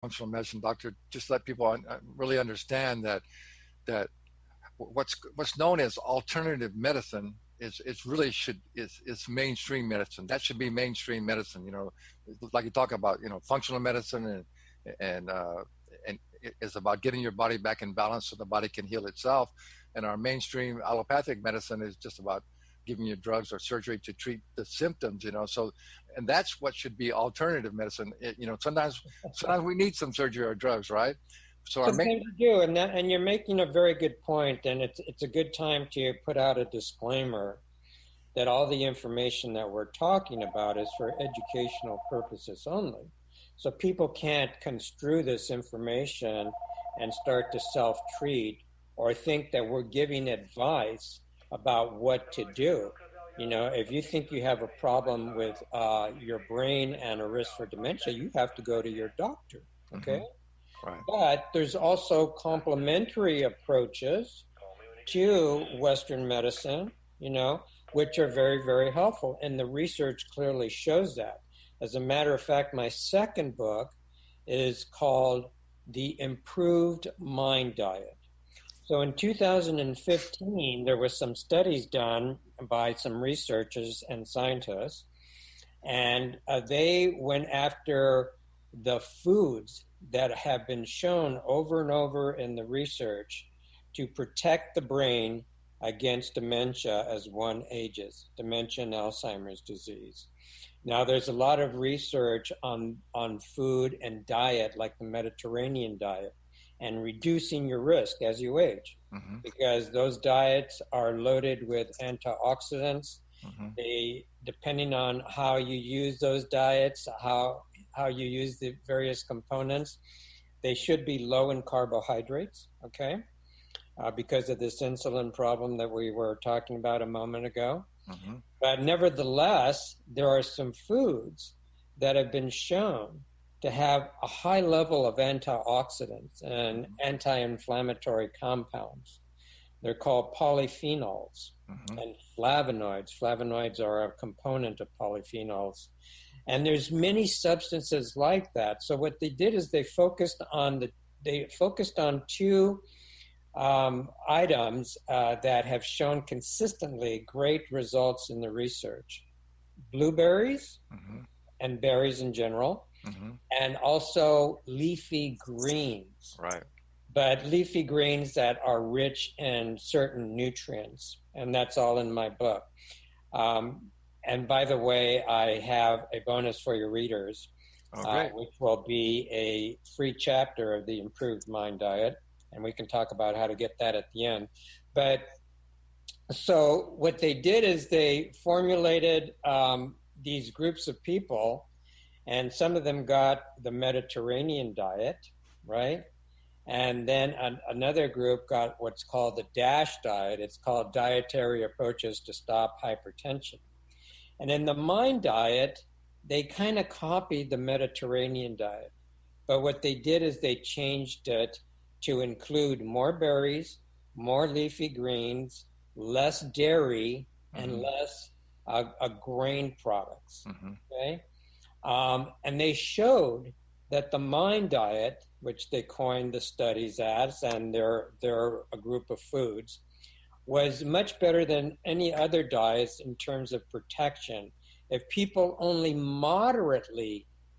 functional medicine doctor, just let people really understand that what's known as alternative medicine is really should is mainstream medicine. That should be mainstream medicine. Like you talk about, functional medicine and it's about getting your body back in balance so the body can heal itself. And our mainstream allopathic medicine is just about giving you drugs or surgery to treat the symptoms. So, and that's what should be alternative medicine. Sometimes we need some surgery or drugs, right? So sometimes you do, and you're making a very good point, and it's a good time to put out a disclaimer that all the information that we're talking about is for educational purposes only. So people can't construe this information and start to self-treat or think that we're giving advice about what to do. If you think you have a problem with your brain and a risk for dementia, you have to go to your doctor, okay? Mm-hmm. Right. But there's also complementary approaches to Western medicine, which are very, very helpful. And the research clearly shows that. As a matter of fact, my second book is called The Improved Mind Diet. So in 2015, there were some studies done by some researchers and scientists, and they went after the foods that have been shown over and over in the research to protect the brain against dementia as one ages, dementia and Alzheimer's disease. Now, there's a lot of research on food and diet, like the Mediterranean diet, and reducing your risk as you age, mm-hmm. because those diets are loaded with antioxidants. Mm-hmm. They, depending on how you use those diets, how you use the various components, they should be low in carbohydrates, okay? Because of this insulin problem that we were talking about a moment ago. Mm-hmm. But nevertheless, there are some foods that have been shown to have a high level of antioxidants and anti-inflammatory compounds. They're called polyphenols mm-hmm. and flavonoids. Flavonoids are a component of polyphenols. And there's many substances like that. So what they did is they focused on two items that have shown consistently great results in the research. Blueberries mm-hmm. and berries in general, mm-hmm. and also leafy greens. Right. But leafy greens that are rich in certain nutrients, and that's all in my book. And by the way, I have a bonus for your readers, which will be a free chapter of the Improved Mind Diet, and we can talk about how to get that at the end. But so what they did is they formulated these groups of people, and some of them got the Mediterranean diet, right? And then another group got what's called the DASH diet. It's called Dietary Approaches to Stop Hypertension. And in the Mind Diet, they kind of copied the Mediterranean diet. But what they did is they changed it to include more berries, more leafy greens, less dairy, mm-hmm. and less grain products, mm-hmm. okay? And they showed that the Mind Diet, which they coined the studies as, and they're a group of foods, was much better than any other diets in terms of protection if people only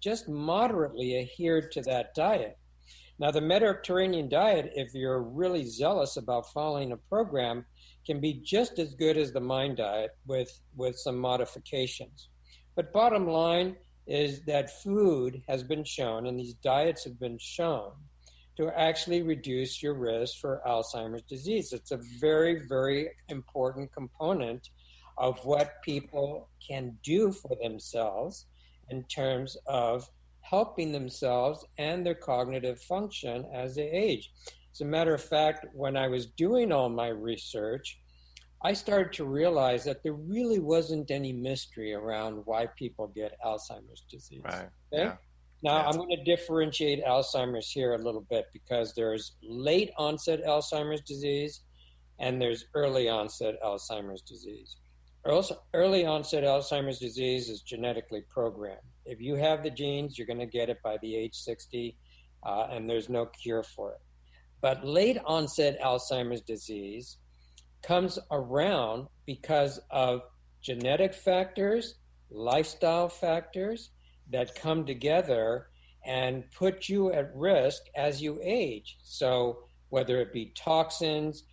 just moderately adhered to that diet. Now, the Mediterranean diet, if you're really zealous about following a program, can be just as good as the Mind Diet with some modifications. But bottom line is that food has been shown, and these diets have been shown, to actually reduce your risk for Alzheimer's disease. It's a very, very important component of what people can do for themselves in terms of helping themselves and their cognitive function as they age. As a matter of fact, when I was doing all my research, I started to realize that there really wasn't any mystery around why people get Alzheimer's disease. Right. Okay? Yeah. Now, I'm going to differentiate Alzheimer's here a little bit because there's late onset Alzheimer's disease and there's early onset Alzheimer's disease. Early onset Alzheimer's disease is genetically programmed. If you have the genes, you're going to get it by the age 60. and there's no cure for it. But late onset Alzheimer's disease comes around because of genetic factors, lifestyle factors that come together and put you at risk as you age. So whether it be toxins,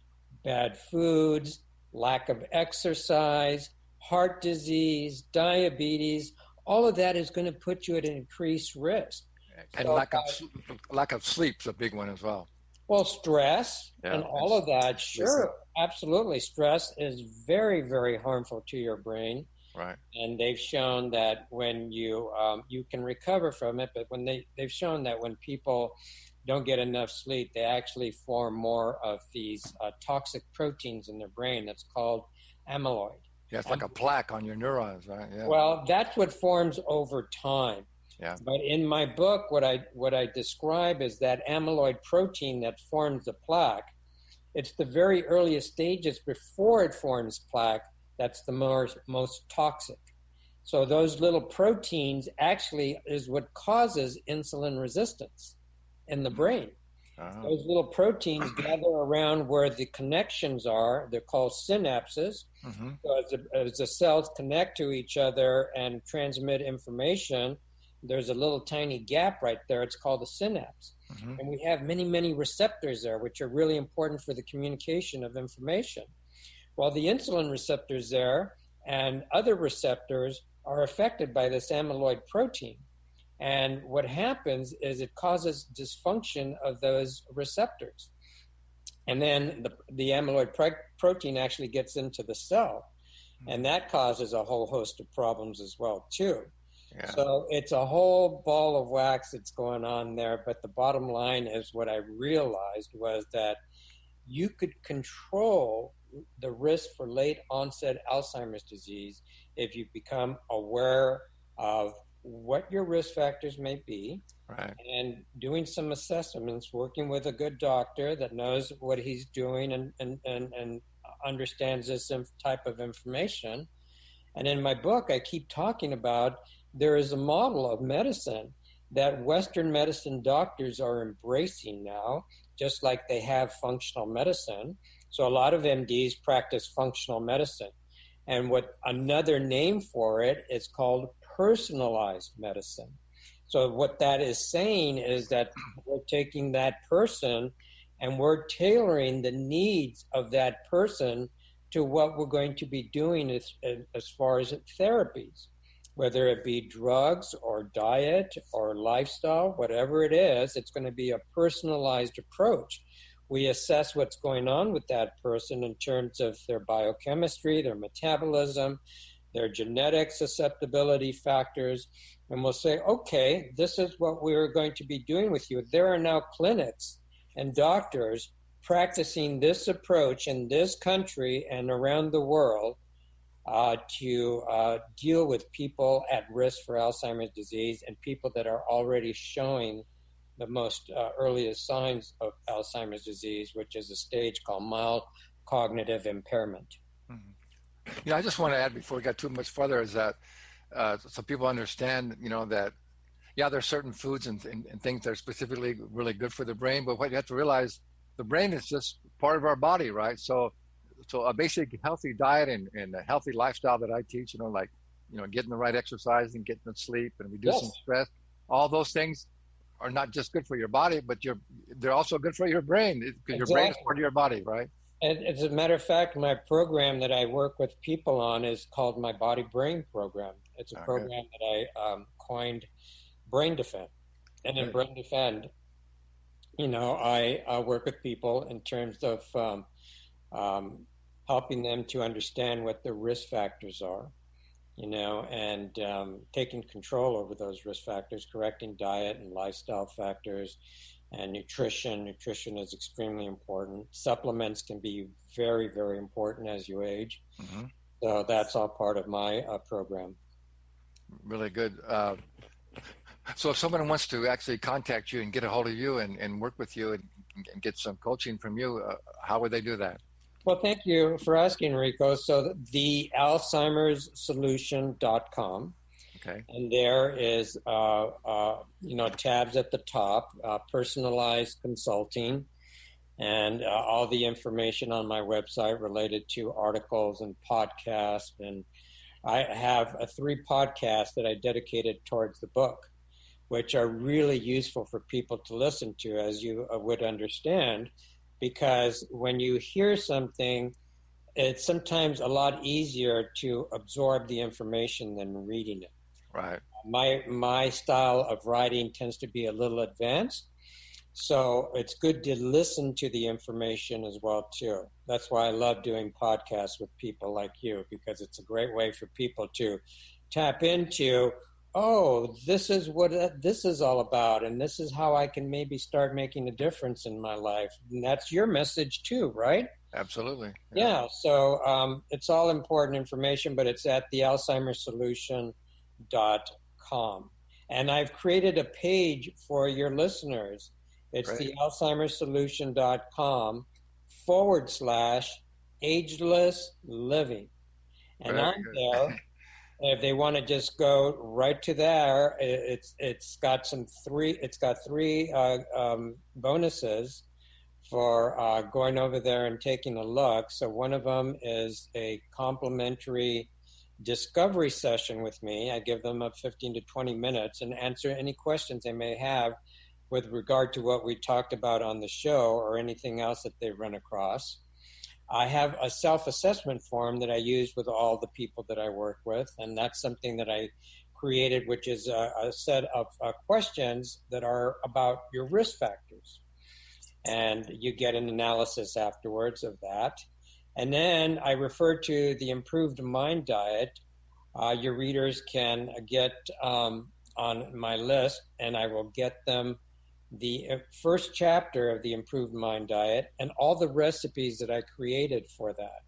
bad foods, lack of exercise, heart disease, diabetes, all of that is going to put you at an increased risk. And so, lack of sleep's a big one as well. Well, stress and all of that, sure, absolutely. Stress is very, very harmful to your brain. Right. And they've shown that when you can recover from it, but when they've shown that when people don't get enough sleep, they actually form more of these toxic proteins in their brain. That's called amyloid. Yeah, it's like a plaque on your neurons, right? Yeah. Well, that's what forms over time. Yeah. But in my book, what I describe is that amyloid protein that forms the plaque. It's the very earliest stages before it forms plaque that's the most toxic. So those little proteins actually is what causes insulin resistance in the brain. Those little proteins gather around where the connections are. They're called synapses. So as the cells connect to each other and transmit information, there's a little tiny gap right there. It's called the synapse. And we have many, many receptors there, which are really important for the communication of information. Well, the insulin receptors there and other receptors are affected by this amyloid protein. And what happens is it causes dysfunction of those receptors. And then the amyloid protein actually gets into the cell. And that causes a whole host of problems as well, too. Yeah. So it's a whole ball of wax that's going on there. But the bottom line is what I realized was that you could control the risk for late onset Alzheimer's disease if you become aware of what your risk factors may be, right, and doing some assessments, working with a good doctor that knows what he's doing and understands this type of information. And in my book, I keep talking about there is a model of medicine that Western medicine doctors are embracing now, just like they have functional medicine. So a lot of MDs practice functional medicine. And what another name for it is called personalized medicine. So what that is saying is that we're taking that person and we're tailoring the needs of that person to what we're going to be doing as far as therapies, whether it be drugs or diet or lifestyle, whatever it is, it's going to be a personalized approach. We assess what's going on with that person in terms of their biochemistry, their metabolism, their genetic susceptibility factors, and we'll say, okay, this is what we're going to be doing with you. There are now clinics and doctors practicing this approach in this country and around the world to deal with people at risk for Alzheimer's disease and people that are already showing the most earliest signs of Alzheimer's disease, which is a stage called mild cognitive impairment. Mm-hmm. I just want to add before we get too much further is that so people understand, that, there's certain foods and things that are specifically really good for the brain, but what you have to realize, the brain is just part of our body, right? So a basic healthy diet and a healthy lifestyle that I teach, getting the right exercise and getting the sleep and reducing stress, all those things are not just good for your body, but they're also good for your brain because your brain is part of your body, right? And as a matter of fact, my program that I work with people on is called my Body Brain Program. It's a program that I coined Brain Defend. And in Brain Defend, I work with people in terms of helping them to understand what their risk factors are, and taking control over those risk factors, correcting diet and lifestyle factors, and nutrition. Nutrition is extremely important. Supplements can be very, very important as you age. Mm-hmm. So that's all part of my program. Really good. So if someone wants to actually contact you and get a hold of you and work with you and get some coaching from you, how would they do that? Well, thank you for asking, Rico. So the Alzheimer's Solution.com. Okay. And there is, tabs at the top, personalized consulting, and all the information on my website related to articles and podcasts. And I have 3 podcasts that I dedicated towards the book, which are really useful for people to listen to, as you would understand, because when you hear something, it's sometimes a lot easier to absorb the information than reading it. Right. My style of writing tends to be a little advanced, so it's good to listen to the information as well too. That's why I love doing podcasts with people like you, because it's a great way for people to tap into, oh, this is what this is all about, and this is how I can maybe start making a difference in my life. And that's your message too, right? Absolutely. Yeah. So it's all important information, but it's at the Alzheimer's Solution.com. And I've created a page for your listeners. It's Great. the Alzheimer's Solution.com/ageless living. And Very on good. there, if they want to just go right to there, it's got three bonuses for going over there and taking a look. So one of them is a complimentary discovery session with me. I give them 15 to 20 minutes and answer any questions they may have with regard to what we talked about on the show or anything else that they run across. I have a self-assessment form that I use with all the people that I work with, and that's something that I created, which is a set of questions that are about your risk factors. And you get an analysis afterwards of that. And then I refer to the Improved Mind Diet. Your readers can get on my list, and I will get them the first chapter of the Improved Mind Diet and all the recipes that I created for that.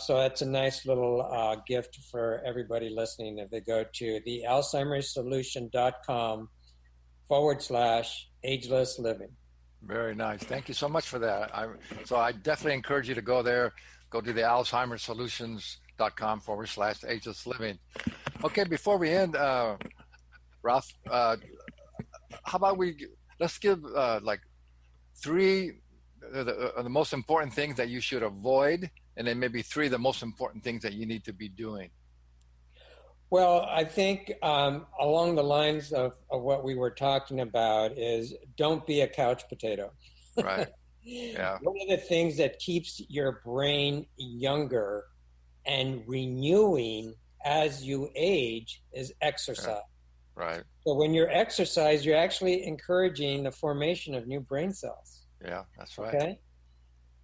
So that's a nice little gift for everybody listening if they go to the alzheimerssolution.com/ageless living. Very nice. Thank you so much for that. So I definitely encourage you to go there. Go to the alzheimerssolutions.com/ageless living. Okay, before we end, Ralph, how about let's give like 3 the most important things that you should avoid, and then maybe 3 the most important things that you need to be doing. Well, I think along the lines of what we were talking about is don't be a couch potato. Right. Yeah. One of the things that keeps your brain younger and renewing as you age is exercise. Yeah. Right. So when you exercise, you're actually encouraging the formation of new brain cells. Yeah, that's right. Okay.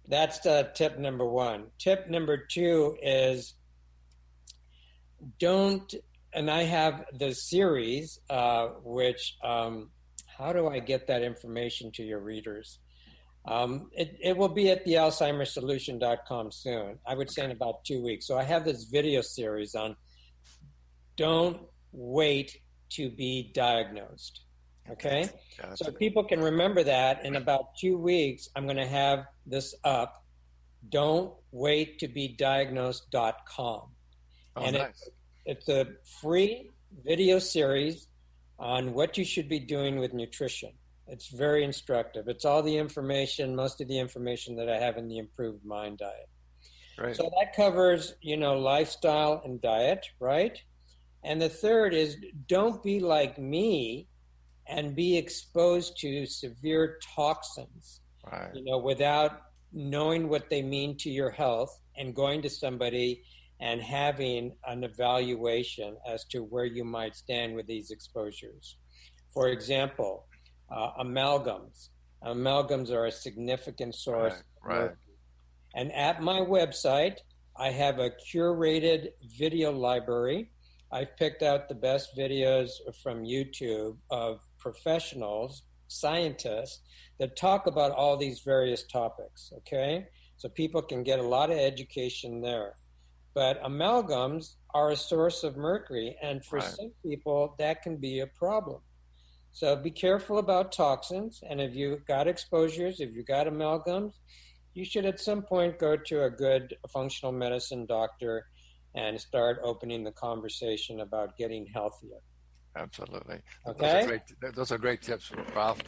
That's tip number 1. Tip number 2 is and I have the series, which, how do I get that information to your readers? It will be at the alzheimerssolution.com soon. I would say in about 2 weeks. So I have this video series on don't wait to be diagnosed. Okay? Yeah, so people can remember that in about 2 weeks, I'm going to have this up, don't wait to be diagnosed.com. Oh, and nice. it's a free video series on what you should be doing with nutrition. It's very instructive. It's all the information, most of the information that I have in the Improved Mind Diet. Right. So that covers, lifestyle and diet, right? And the third is don't be like me and be exposed to severe toxins, right. Without knowing what they mean to your health and going to somebody and having an evaluation as to where you might stand with these exposures. For example, amalgams. Amalgams are a significant source. Right. And at my website, I have a curated video library. I've picked out the best videos from YouTube of professionals, scientists, that talk about all these various topics, okay? So people can get a lot of education there. But amalgams are a source of mercury, and for some people, that can be a problem. So be careful about toxins, and if you've got exposures, if you've got amalgams, you should at some point go to a good functional medicine doctor and start opening the conversation about getting healthier. Absolutely. Okay. Those are great tips, Ralph.